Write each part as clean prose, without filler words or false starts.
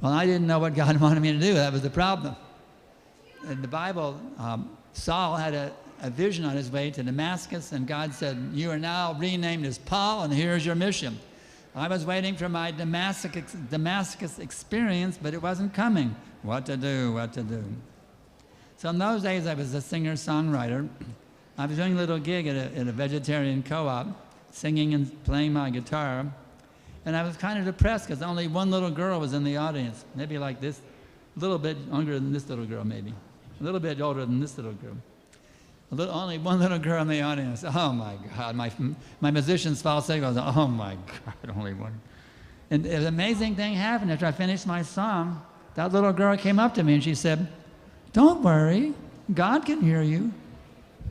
Well, I didn't know what God wanted me to do. That was the problem. In the Bible, Saul had a vision on his way to Damascus, and God said, you are now renamed as Paul, and here's your mission. I was waiting for my Damascus experience, but it wasn't coming. What to do, what to do. So in those days, I was a singer-songwriter. I was doing a little gig at a vegetarian co-op, singing and playing my guitar. And I was kind of depressed because only one little girl was in the audience, maybe like this, a little bit younger than this little girl, maybe. A little bit older than this little girl. Only one little girl in the audience. Oh my God, my musician's falsetto goes, oh my God, only one. And an amazing thing happened after I finished my song. That little girl came up to me and she said, don't worry, God can hear you.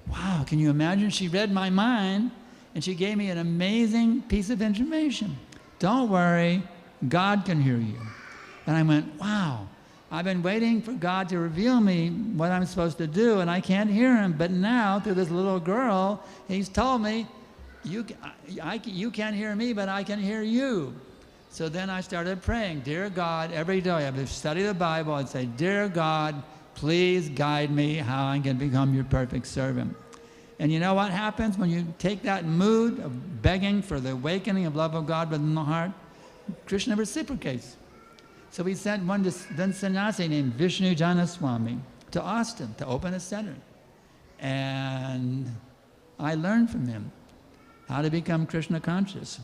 Wow, can you imagine? She read my mind and she gave me an amazing piece of information. Don't worry, God can hear you. And I went, wow. I've been waiting for God to reveal me what I'm supposed to do, and I can't hear him. But now, through this little girl, he's told me, you can't hear me, but I can hear you. So then I started praying, dear God, every day I would study the Bible. I'd say, dear God, please guide me how I can become your perfect servant. And you know what happens when you take that mood of begging for the awakening of love of God within the heart? Krishna reciprocates. So we sent one then sannyasi named Vishnu Janaswami to Austin to open a center. And I learned from him how to become Krishna conscious.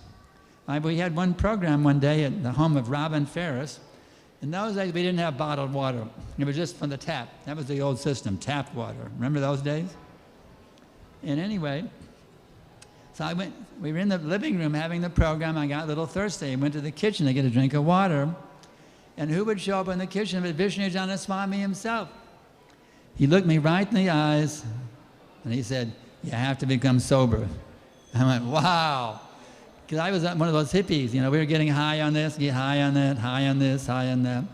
We had one program one day at the home of Robin Ferris. In those days, we didn't have bottled water. It was just from the tap. That was the old system, tap water. Remember those days? And anyway, so we were in the living room having the program. I got a little thirsty. I went to the kitchen to get a drink of water. And who would show up in the kitchen but Vishnu Janaswami himself? He looked me right in the eyes and he said, you have to become sober. I went, wow. Because I was one of those hippies, we were getting high on this, get high on that, high on this, high on that.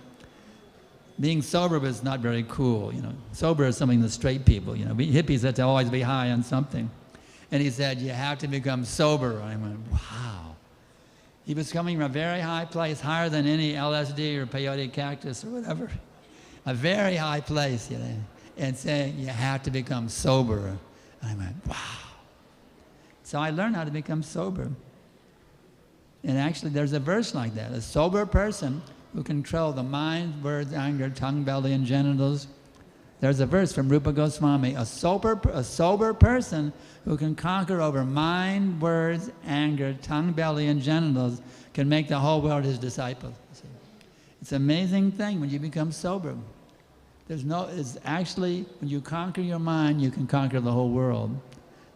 Being sober was not very cool, Sober is something that straight people, We hippies had to always be high on something. And he said, you have to become sober. And I went, wow. He was coming from a very high place, higher than any LSD or peyote cactus or whatever. A very high place, and saying, you have to become sober. And I went, wow. So I learned how to become sober. And actually, there's a verse like that. A sober person who can control the mind, words, anger, tongue, belly, and genitals. There's a verse from Rupa Goswami. A sober person who can conquer over mind, words, anger, tongue, belly, and genitals can make the whole world his disciple. It's an amazing thing when you become sober. It's actually, when you conquer your mind, you can conquer the whole world.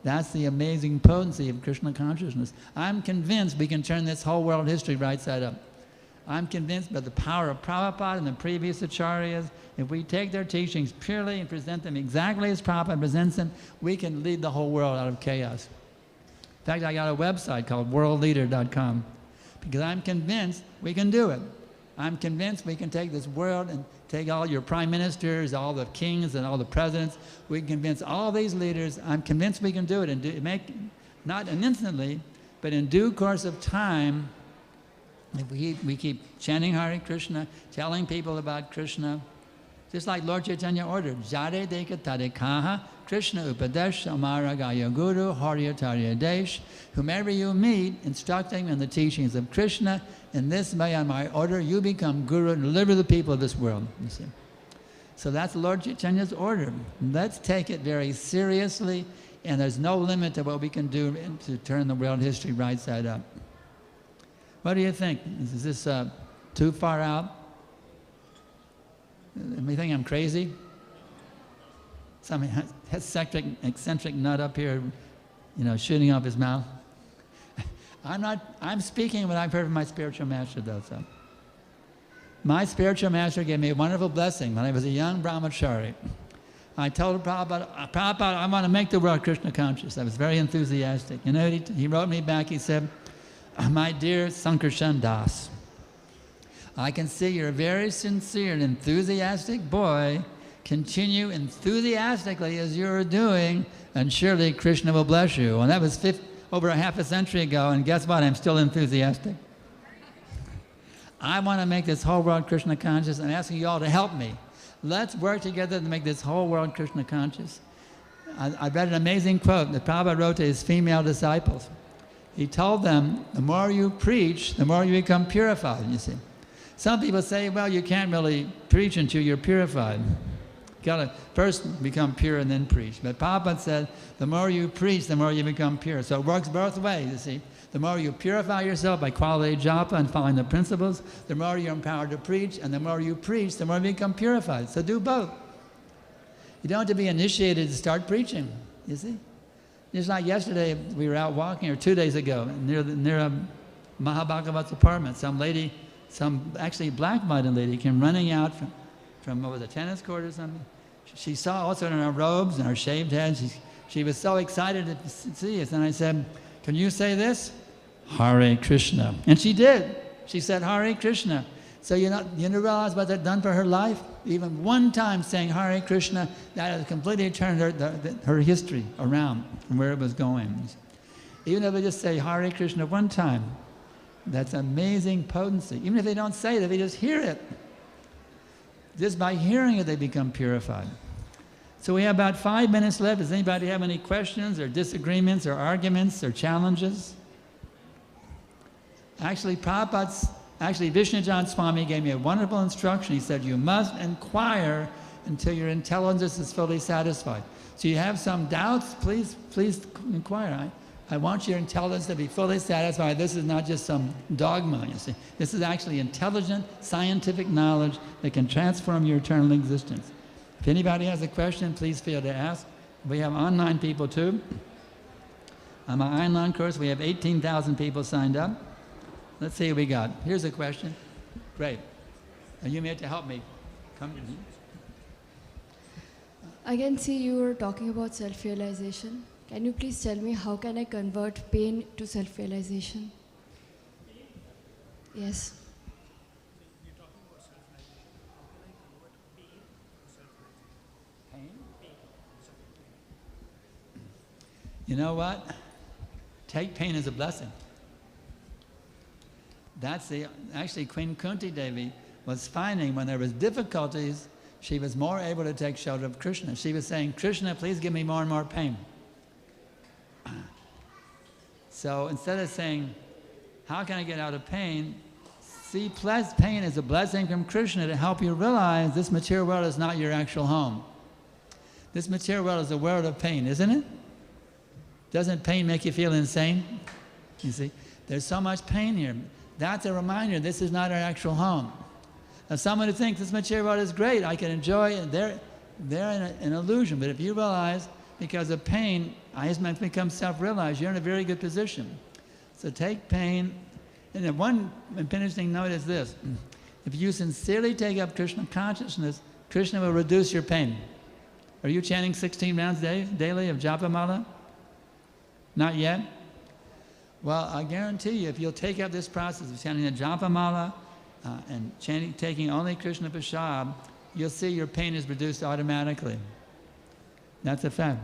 That's the amazing potency of Krishna consciousness. I'm convinced we can turn this whole world history right side up. I'm convinced by the power of Prabhupada and the previous acharyas, if we take their teachings purely and present them exactly as Prabhupada presents them, we can lead the whole world out of chaos. In fact, I got a website called worldleader.com because I'm convinced we can do it. I'm convinced we can take this world and take all your prime ministers, all the kings and all the presidents. We can convince all these leaders. I'm convinced we can do it and make, not instantly, but in due course of time. If we keep chanting Hare Krishna, telling people about Krishna, just like Lord Chaitanya ordered, Jare Deka Tadekaha, Krishna Upadesh Amara Gaya Guru, Haryatarya Desh, whomever you meet, instructing in the teachings of Krishna, in this way on my order, you become Guru and deliver the people of this world. You see? So that's Lord Chaitanya's order. Let's take it very seriously, and there's no limit to what we can do to turn the world history right side up. What do you think? Is this too far out? You think I'm crazy? Some eccentric nut up here, shooting off his mouth. I'm speaking what I've heard from my spiritual master, though. So. My spiritual master gave me a wonderful blessing when I was a young brahmachari. I told Prabhupada, I want to make the world Krishna conscious. I was very enthusiastic. He wrote me back, he said, my dear Sankarshan Das, I can see you're a very sincere and enthusiastic boy. Continue enthusiastically as you're doing, and surely Krishna will bless you. And that was over a half a century ago, and guess what? I'm still enthusiastic. I want to make this whole world Krishna conscious. I'm asking you all to help me. Let's work together to make this whole world Krishna conscious. I read an amazing quote that Prabhupada wrote to his female disciples. He told them, the more you preach, the more you become purified, you see. Some people say, well, you can't really preach until you're purified. You've got to first become pure and then preach. But Prabhupada said, the more you preach, the more you become pure. So it works both ways, you see. The more you purify yourself by quality japa and following the principles, the more you're empowered to preach, and the more you preach, the more you become purified. So do both. You don't have to be initiated to start preaching, you see. Just like yesterday, we were out walking, or 2 days ago, near Mahabhagavat's apartment. Some lady, actually black-minded lady, came running out from what was a tennis court or something. She saw also in our robes and our shaved heads. She was so excited to see us. And I said, can you say this? Hare Krishna. And she did. She said, Hare Krishna. So you realize what that done for her life? Even one time saying Hare Krishna, that has completely turned her history around from where it was going. Even if they just say Hare Krishna one time, that's amazing potency. Even if they don't say it, if they just hear it, just by hearing it, they become purified. So we have about 5 minutes left. Does anybody have any questions or disagreements or arguments or challenges? Actually, Vishnujan Swami gave me a wonderful instruction. He said, you must inquire until your intelligence is fully satisfied. So you have some doubts, please inquire. I want your intelligence to be fully satisfied. This is not just some dogma, you see. This is actually intelligent, scientific knowledge that can transform your eternal existence. If anybody has a question, please feel to ask. We have online people too. On my online course, we have 18,000 people signed up. Let's see what we got. Here's a question. Great. Are you here to help me? Come to me. I can see you were talking about self-realization. Can you please tell me how can I convert pain to self-realization? Yes. You're talking about self-realization. How can I convert pain to self-realization? Pain? Pain. You know what? Take pain as a blessing. Actually Queen Kunti Devi was finding when there was difficulties, she was more able to take shelter of Krishna. She was saying, Krishna, please give me more and more pain. So instead of saying, how can I get out of pain? See pain as a blessing from Krishna to help you realize this material world is not your actual home. This material world is a world of pain, isn't it? Doesn't pain make you feel insane? You see, there's so much pain here. That's a reminder, this is not our actual home. Now someone who thinks this material world is great, I can enjoy it, they're in an illusion. But if you realize, because of pain, I just become self-realized, you're in a very good position. So take pain, and then one interesting note is this. If you sincerely take up Krishna consciousness, Krishna will reduce your pain. Are you chanting 16 rounds daily of japa mala? Not yet? Well, I guarantee you, if you'll take up this process of chanting the japa mala and taking only Krishna Prasad, you'll see your pain is reduced automatically. That's a fact.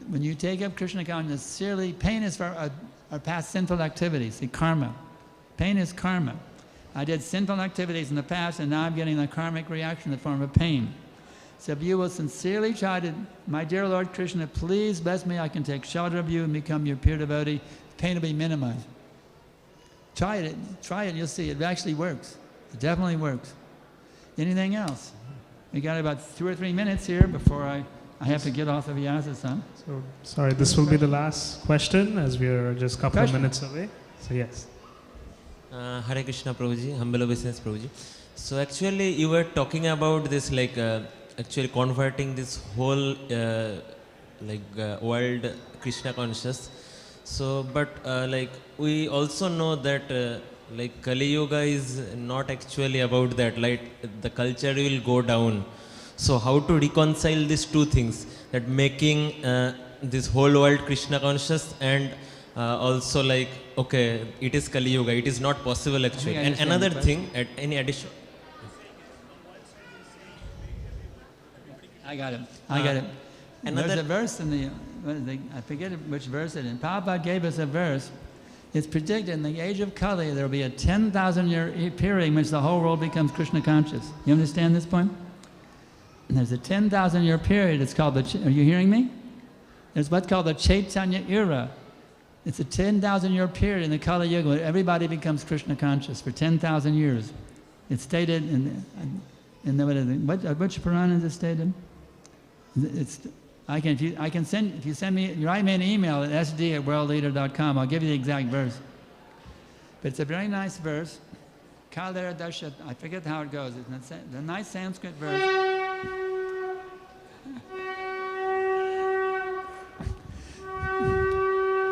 When you take up Krishna consciousness, sincerely, pain is for our past sinful activities, the karma. Pain is karma. I did sinful activities in the past, and now I'm getting a karmic reaction in the form of pain. So if you will sincerely try to, my dear Lord Krishna, please bless me, I can take shelter of you and become your pure devotee, pain will be minimized. Try it, you'll see, it actually works. It definitely works. Anything else? We got about 2 or 3 minutes here before I have to get off of Vyasa-san. So, sorry, this will be the last question as we are just a couple of minutes away. So, yes. Hare Krishna Prabhuji, humble obeisance Prabhuji. So, actually, you were talking about this, actually converting this whole world Krishna conscious. So, but we also know that Kali Yuga is not actually about that. The culture will go down. So, how to reconcile these two things? That making this whole world Krishna conscious and also okay, it is Kali Yuga. It is not possible actually. And another thing, any addition? I got it. There's a verse in I forget which verse it is. Prabhupada gave us a verse. it's predicted in the age of Kali there will be a 10,000-year period in which the whole world becomes Krishna conscious. You understand this point? And there's a 10,000-year period. It's called are you hearing me? There's what's called the Chaitanya era. It's a 10,000-year period in the Kali Yuga where everybody becomes Krishna conscious for 10,000 years. It's stated in the which Purana is it stated? If you send me, you write me an email at sd@worldleader.com, I'll give you the exact verse. But it's a very nice verse. Kalera Dasha, I forget how it goes. It's a nice Sanskrit verse.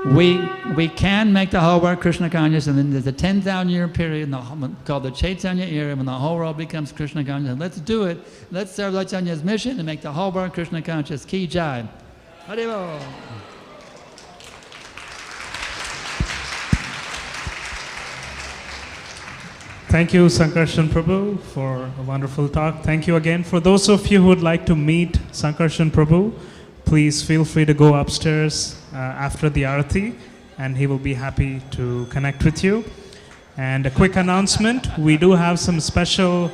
We can make the whole world Krishna conscious, and then there's a 10,000-year period called the Chaitanya era when the whole world becomes Krishna conscious. Let's do it. Let's serve Chaitanya's mission and make the whole world Krishna conscious. Ki Jai. Haribo. Thank you, Sankarshan Prabhu, for a wonderful talk. Thank you again. For those of you who would like to meet Sankarshan Prabhu, please feel free to go upstairs after the Arati, and he will be happy to connect with you. And a quick announcement, we do have some special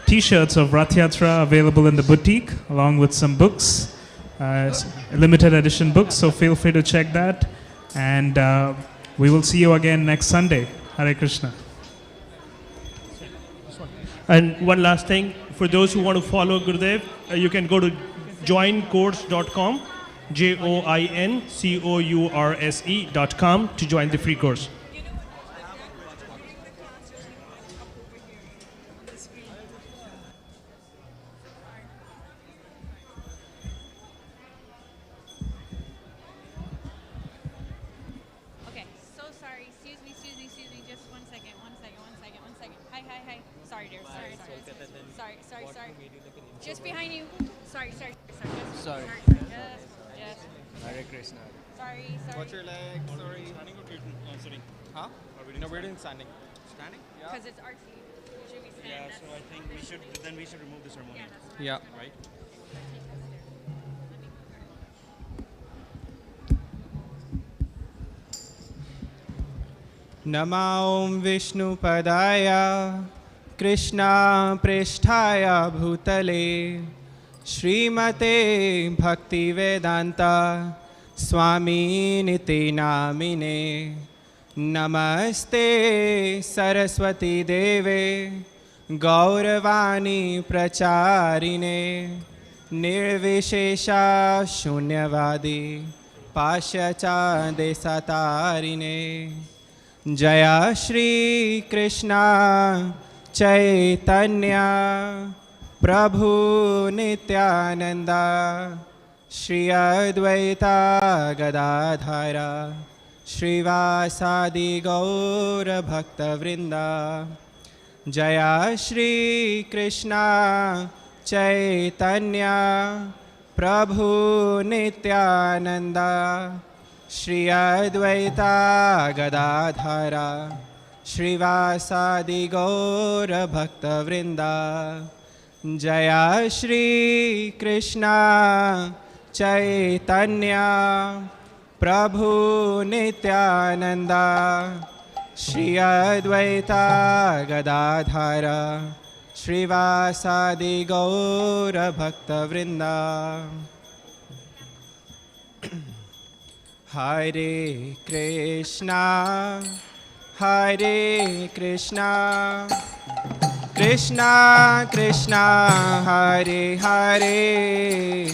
t-shirts of Rath Yatra available in the boutique, along with some books, limited edition books, so feel free to check that. And we will see you again next Sunday. Hare Krishna. And one last thing, for those who want to follow Gurudev, you can go to joincourse.com, joincourse.com to join the free course. Okay, so sorry. Excuse me. Just one second. Hi. Sorry, dear. Sorry. Just behind you. Sorry. Sorry. Yes. Hare Krishna. Sorry. Watch your leg. Sorry. Standing or sitting? Huh? No, we're doing standing. Standing? Yeah. Because it's RC. Should we stand? Yeah, so I think we should remove the ceremony. Yeah. Right? Namo Vishnupadaya Krishna Preshthaya Bhutale Srimate Bhaktivedanta Swami Niti Namine Namaste Saraswati Deve Gauravani Pracharine Nirvishesha Shunyavadi Pashyacha Desatarine Jaya Shri Krishna Chaitanya Prabhu Nityananda Shri Advaita Gadadhara Srivasadi Gaura Bhakta Vrinda Jaya Shri Krishna Chaitanya Prabhu Nityananda Shri Advaita Gadadhara Srivasadi Gaura Bhakta Vrinda Jaya Shri Krishna Chaitanya Prabhu Nityananda Shri Advaita Gadadhara Srivasadi Gaura Bhakta Vrinda Hare Krishna Krishna Krishna Hare Hare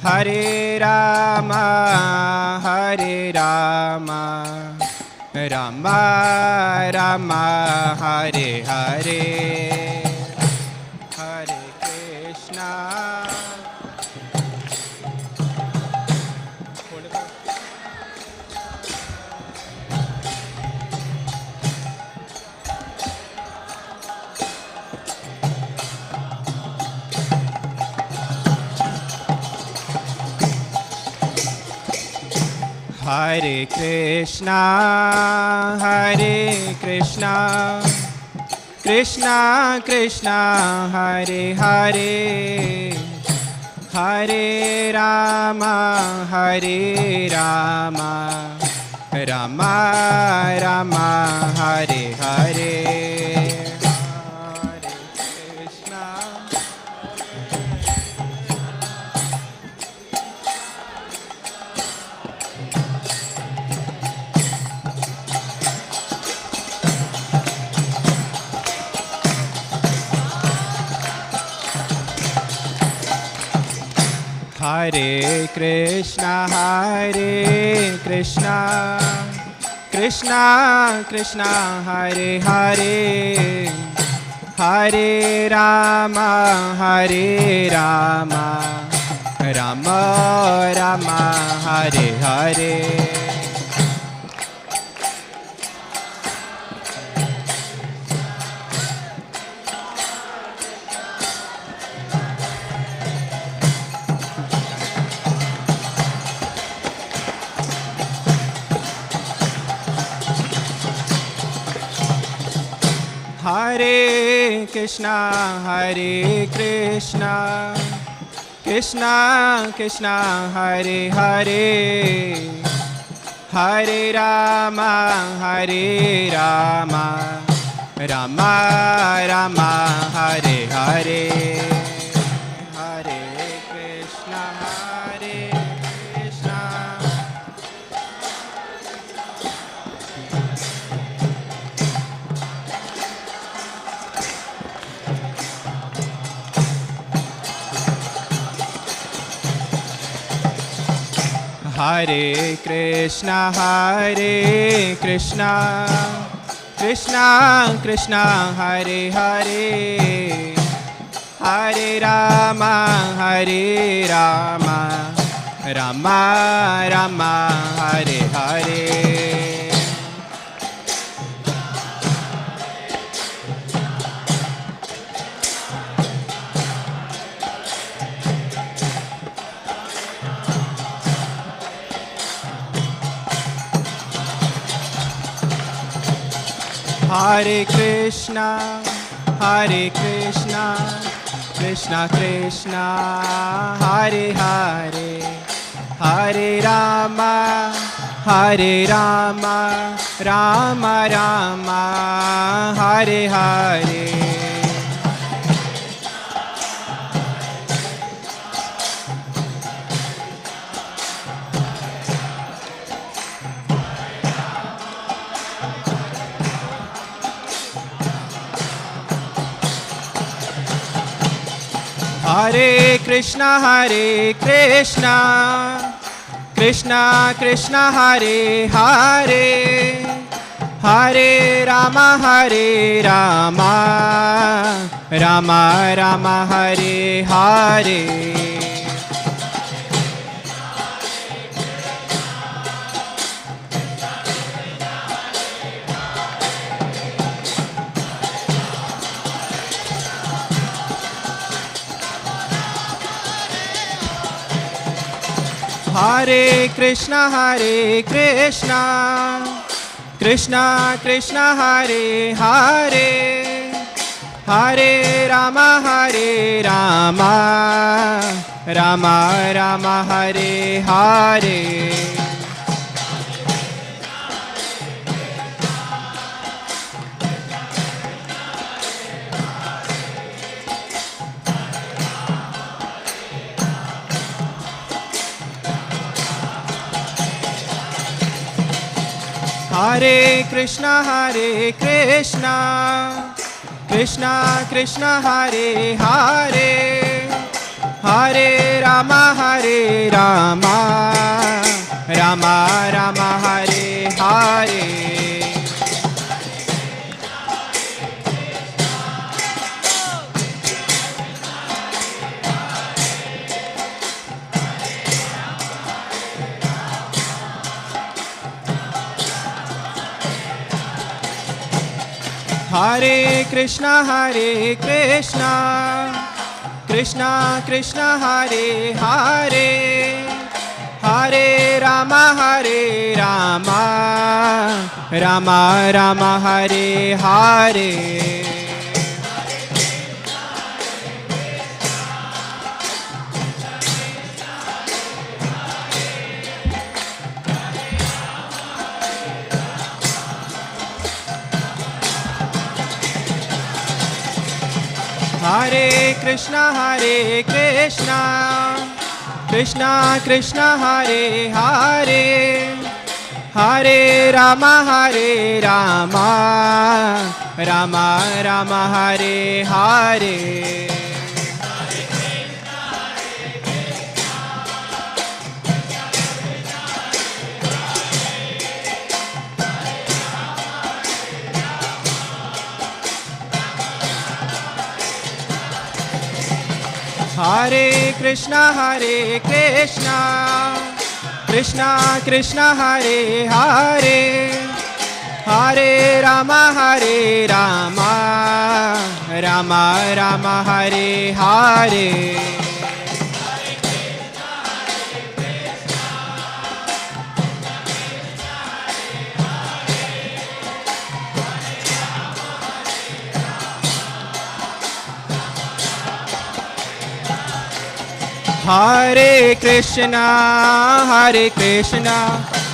Hare Rama Rama Rama Hare Hare Hare Krishna Hare Krishna Krishna Krishna Hare Hare Hare Rama Rama Rama Hare Hare Hare Krishna Hare Krishna Krishna Krishna Hare Hare Hare Rama Rama Rama Hare Hare Hare Krishna Krishna Krishna Hare Hare Hare Rama Rama Rama Hare Hare Hare Krishna Hare Krishna Krishna Krishna Hare Hare Hare Rama Rama Rama Hare Hare Hare Krishna Krishna Krishna Hare Hare Hare Rama Rama Rama Hare Hare Hare Krishna Krishna Krishna Hare Hare Hare Rama Rama Rama Hare Hare Hare Krishna Krishna Krishna Hare Hare Hare Rama Rama Rama Hare Hare Hare Krishna Krishna Krishna Hare Hare Hare Rama Rama Rama Hare Hare Hare Krishna Krishna Krishna Hare Hare Hare Rama Rama Rama Hare Hare Hare Krishna, Krishna Krishna, Hare Hare, Hare Rama, Rama Rama, Hare Hare. Hare Krishna, Krishna Krishna, Hare Hare, Hare Rama, Rama Rama, Hare Hare. Hare Krishna,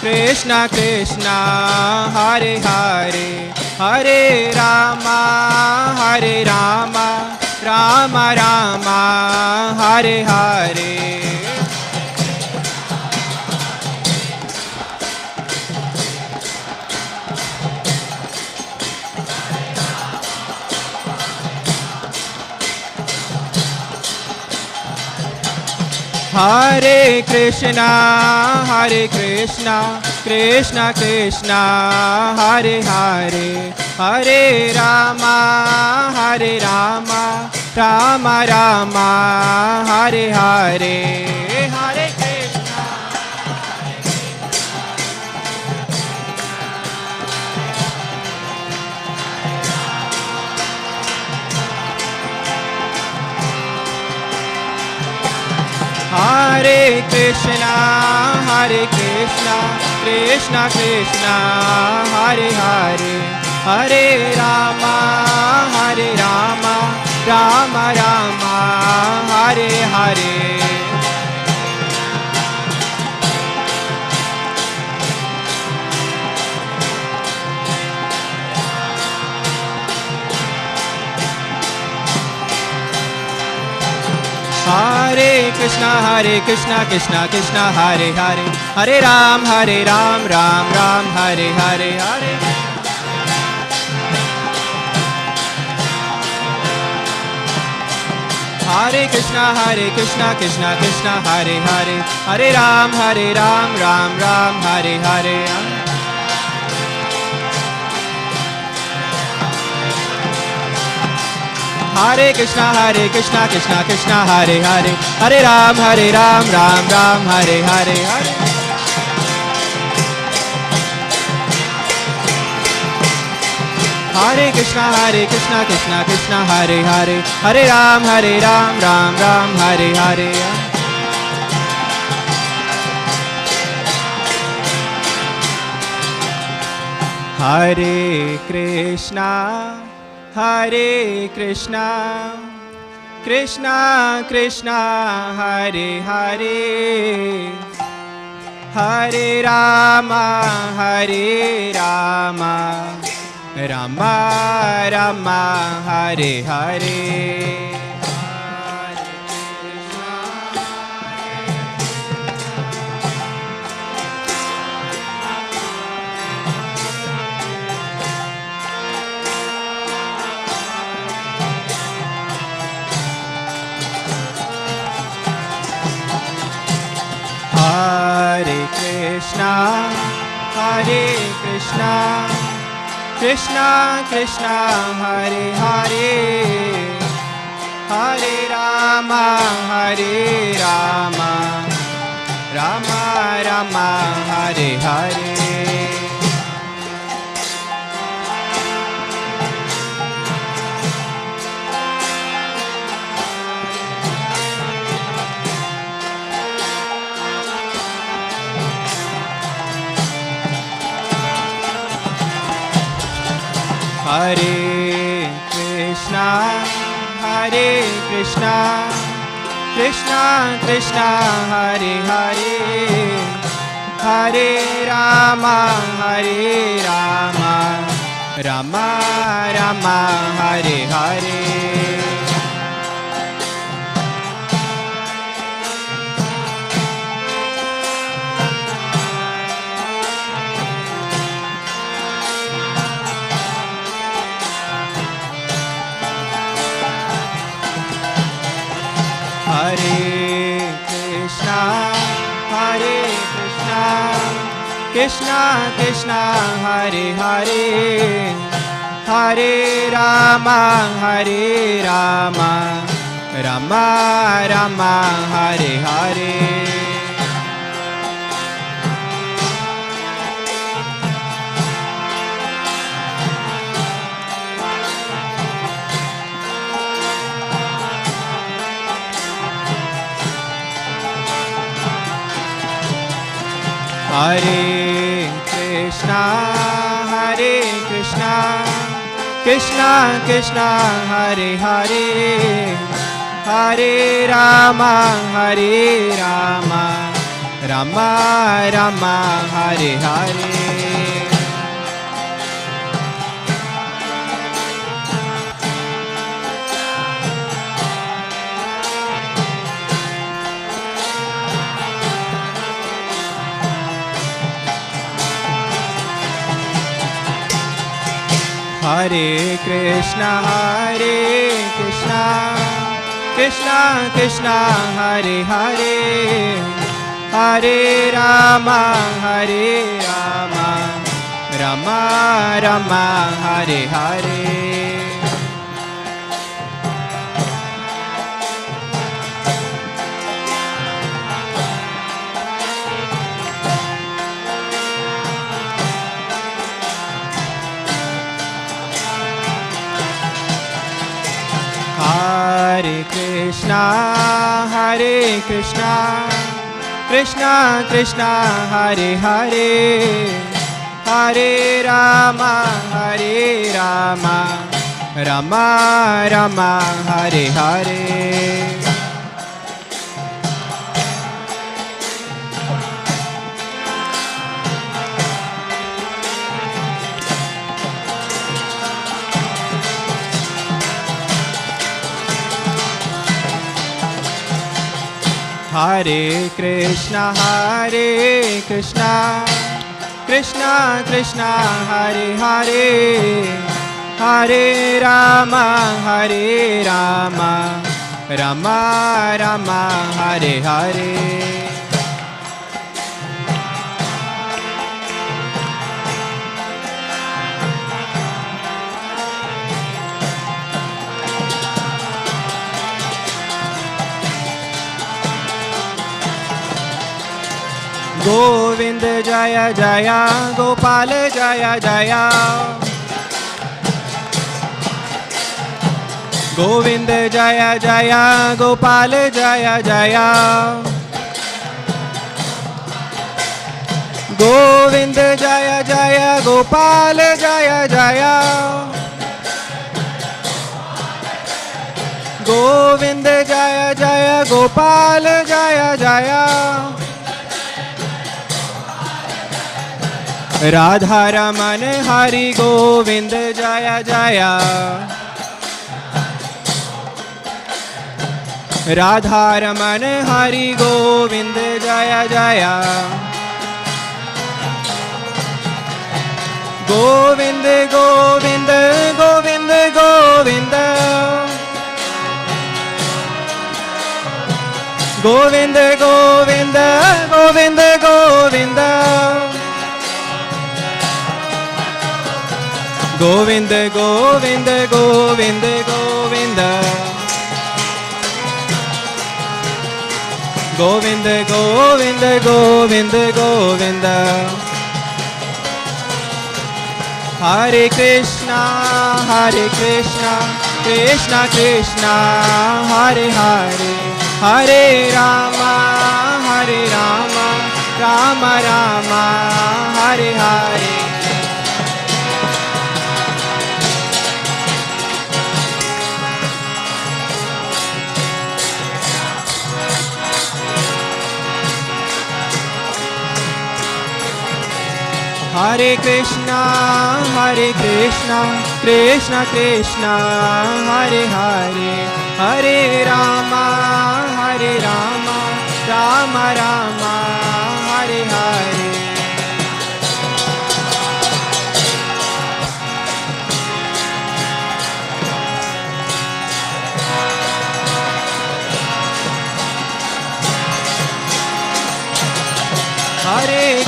Krishna Krishna, Hare Hare, Hare Rama, Rama Rama, Hare Hare. Hare Krishna, Krishna Krishna, Hare Hare, Hare Rama, Rama Rama, Hare Hare. Hare Krishna. Hare Krishna, Krishna Krishna, Hare Hare, Hare Rama, Rama Rama, Hare Hare. Hare Krishna, Krishna Krishna, Hare Hare, Hare Ram, Ram Ram, Hare Hare, Hare. Hare Krishna, Krishna Krishna, Hare Hare, Hare Ram, Ram Ram, Hare Hare. Hare Krishna, Krishna Krishna, Hare Hare, Hare Ram, Ram Ram, Hare Hare, Hare. Hare Krishna, Krishna Hare Hare, Hare Ram, Ram Ram, Hare Hare. Hare Krishna, Krishna Krishna, Hare Hare, Hare Rama, Rama Rama, Hare Hare. Hare Krishna, Krishna Krishna, Hare Hare, Hare Rama, Rama Rama, Hare Hare. Hare Krishna, Krishna Krishna, Hare Hare, Hare Rama, Rama Rama, Hare Hare. Hare Krishna, Hare Krishna, Krishna Krishna, Hare Hare, Hare Rama, Hare Rama, Rama Rama, Hare Hare. Hare Krishna, Hare Krishna, Krishna Krishna, Hare Hare, Hare Rama, Hare Rama, Rama Rama, Hare Hare. Hare Krishna, Hare Krishna, Krishna Krishna, Hare Hare, Hare Rama, Hare Rama, Rama Rama, Hare Hare. Hare Krishna, Hare Krishna, Krishna Krishna, Hare Hare, Hare Rama, Hare Rama, Rama Rama, Hare Hare. Hare Krishna, Hare Krishna, Krishna Krishna, Hare Hare, Hare Rama, Hare Rama, Rama Rama, Hare Hare. Govind Jaya Jaya, Gopal Jaya Jaya, Govind Jaya Jaya, Gopal Jaya Jaya, Govind Jaya Jaya, Gopal Jaya Jaya, Govind Jaya Jaya, Gopal Jaya Jaya. Radha Raman Hari Govind Jaya Jaya, Radha Raman Hari Govind Jaya Jaya, Govind Govind Govind Govind, Govind Govind Govind Govind, Govind Govind Govind Govind, Govind Govind Govind Govind. Hare Krishna, Hare Krishna, Krishna Krishna, Hare Hare, Hare Rama, Hare Rama, Rama Rama, Hare Hare. Hare Krishna, Hare Krishna, Krishna Krishna, Hare Hare, Hare Rama, Hare Rama, Rama Rama, Hare Hare.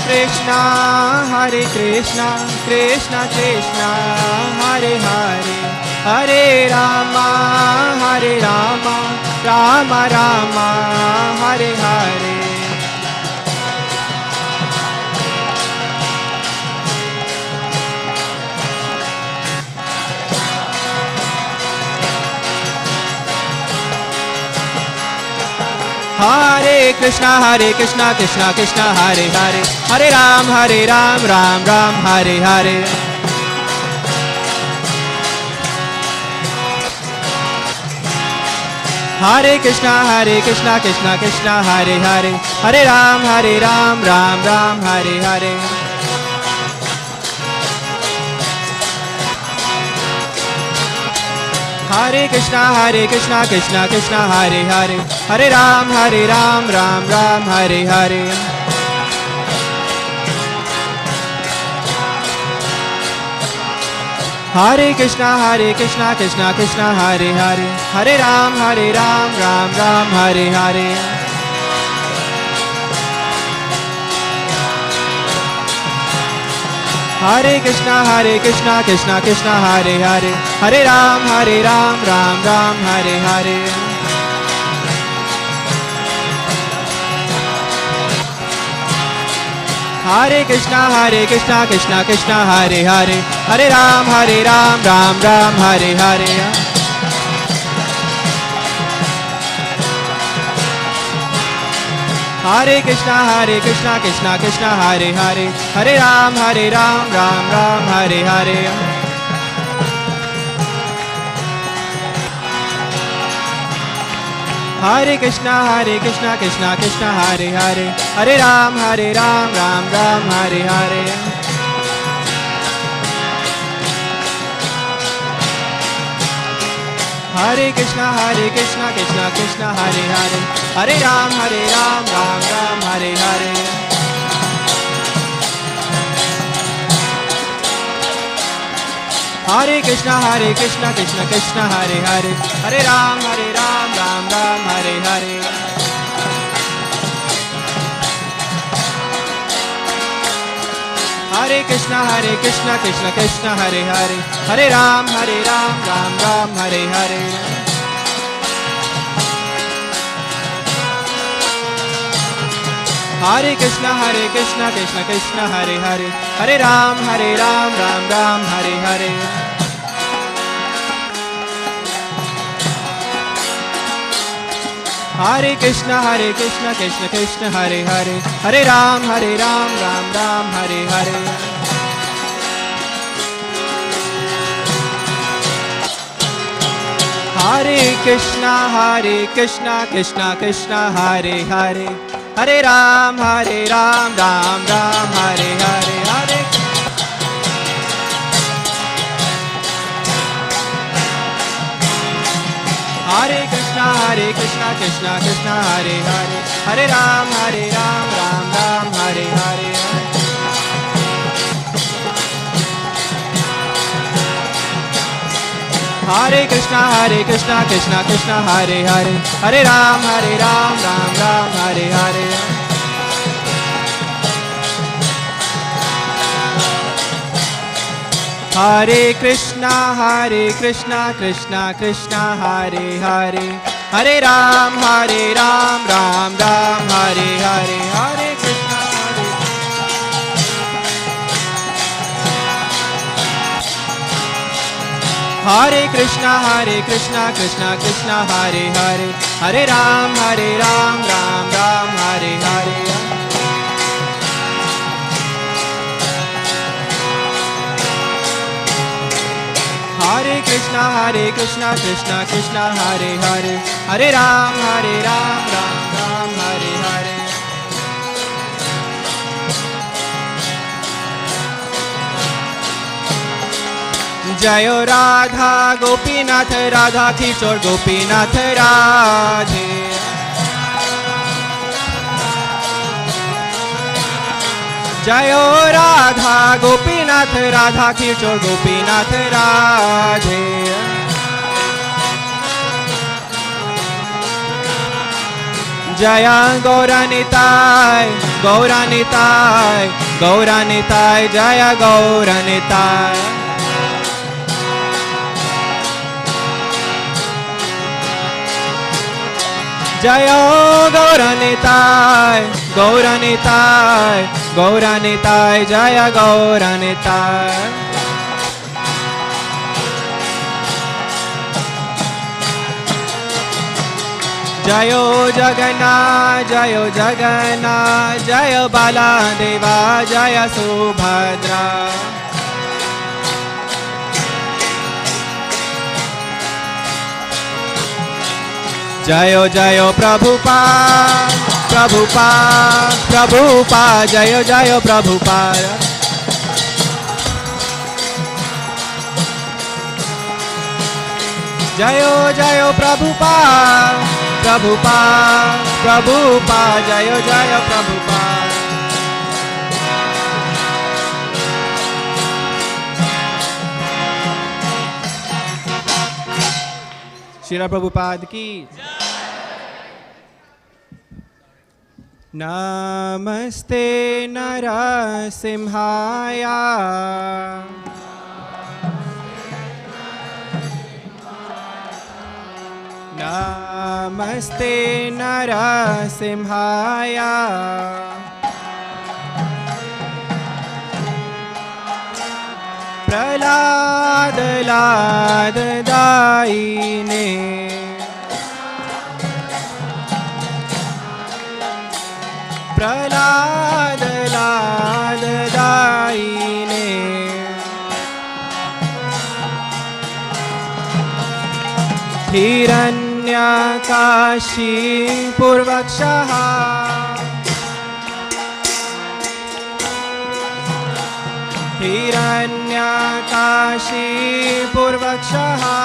Krishna, Hare Krishna, Krishna Krishna, Hare Hare, Hare Rama, Hare Rama, Rama Rama, Hare Hare. Hare Krishna, Krishna Krishna, Hare Hare, Hare Ram, Ram Ram, Hare Hare. Hare Krishna, Krishna Krishna, Hare Hare, Hare Ram, Ram Ram, Hare Hare. Hare Krishna, Krishna Krishna, Hare Hare, Hare Ram, Ram Ram, Hare Hare. Hare Krishna, Krishna Hare Hare, Hare Ram, Ram Ram, Hare Hare. Hare Krishna, Krishna Krishna, Hare Hare, Hare Ram, Ram Ram, Hare Hare. Hare Krishna, Krishna Hare Hare, Hare Ram, Ram Ram, Hare Hare. Hare Krishna, Krishna Hare Hare, Hare Ram, Ram Ram, Hare Hare. Hare Krishna, Krishna Hare Hare, Hare Ram, Ram Ram, Hare Hare. Hare Krishna, Krishna Hare Hare, Hare Ram, Ram Ram, Hare Hare. Hare Krishna, Krishna Hare Hare, Hare Ram, Ram Ram, Hare Hare. Hare Krishna, Krishna Hare Hare, Hare Ram, Ram Ram, Hare Hare. Hare Krishna, Krishna Hare Hare, Hare Ram, Ram Ram, Hare Hare. Hare Krishna, Krishna Hare Hare, Hare Ram, Ram Ram, Hare Hare. Hare Krishna, Krishna Krishna, Hare Hare, Hare Ram, Ram Ram, Hare Hare. Hare Krishna, Krishna Krishna, Hare Hare, Hare Ram, Ram Ram, Hare Hare. Hare Krishna, Krishna Hare Hare, Hare Ram, Ram Ram, Hare Hare. Hare Krishna, Krishna Krishna, Hare Hare, Hare Ram, Ram Ram, Hare Hare. Hare Krishna, Hare Krishna, Krishna Hare Hare, Hare Ram, Ram Ram, Hare Hare. Hare Krishna, Krishna Hare Hare, Hare Ram, Ram Ram, Hare Hare. Jayo Radha Gopinath Radha Kishore Gopinath Radhe. Jayo Radha Gopinath Radha Kishore Gopinath Radhe. Jaya Gauranitai Gauranitai, Gauranitai, Jaya Gauranitai. Jaya Gauranitai, Gauranitai, Gauranitai, Jaya Gauranitai. Jayo Jagannath, Jayo Jagannath, Jayo Baladeva, Jaya Subhadra. Jayo Jayo Prabhupada, Prabhupada, Prabhupada, Jayo Jayo Prabhupada. Jayo Jayo Prabhupada, Prabhupada, Prabhupada, Jayo Jayo Prabhupada. Srila Prabhupada ki. Namaste Narasimhaya. Namaste Narasimhaya. Prahlad Lad Daine. Prahlad Lad Daine. Hiranyakashi Purvakshaha. Hiranyakashi Purvakshaha.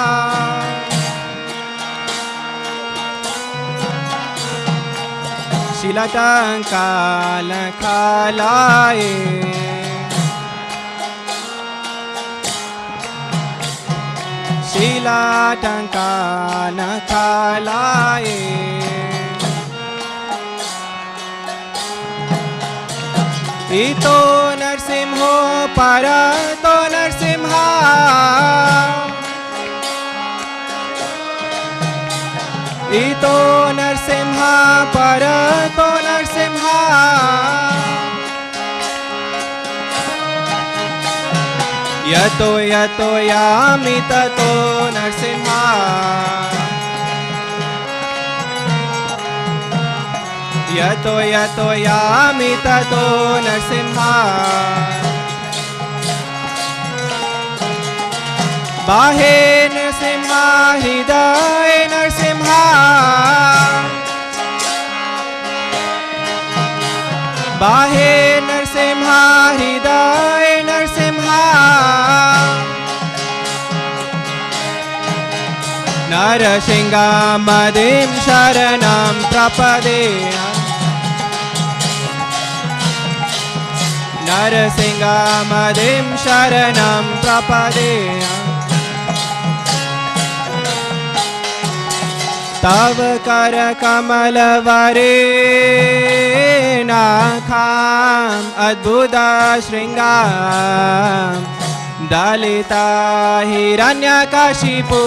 Shilatankalakalaye. Shilatankalakalaye. Ito Narsimho Parato Narsimha. Ito Narsimha Parato Narsimha. Yato Yato Yami Tato Narsimha. Yato Yato Yami Tato Narsimha. Bahe Narsimha Hriday Narsimha. Bahe Narsimha Hriday Narsimha. Narasingha Madim Sharanam Prapade. Narasingha Madim Sharanam Prapade. Tav kar kamal vare nakham adbhuta shringam. Dalita hiranyakashipu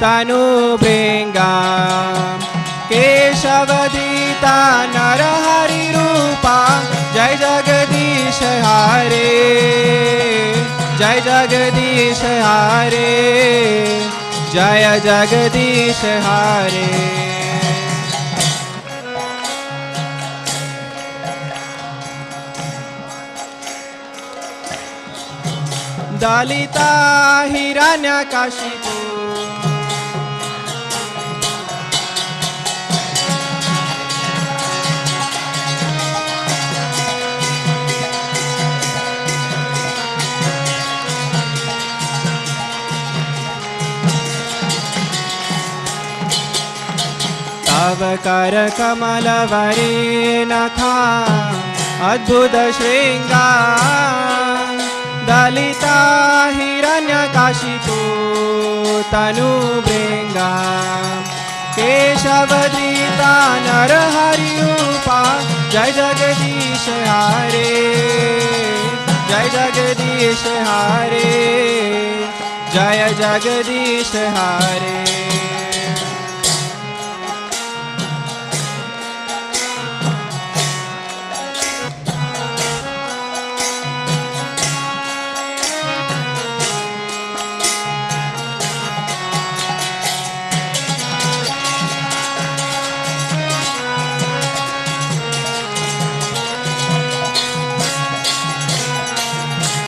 tanu bringam. Keshavadita narahari rupa. Jai Jagadish Hare, Jai Jagadish Hare, Jaya Jagadish Hare. Dalita Hiranyakashipu. Tav kar kamal vari nakha adbhuta shringa. Dalita hiranyakashipu tanu bringa. Keshavadrita narahari upa Jai Jagdish Hare, Jai Jagdish Hare, Jai Jagdish Hare.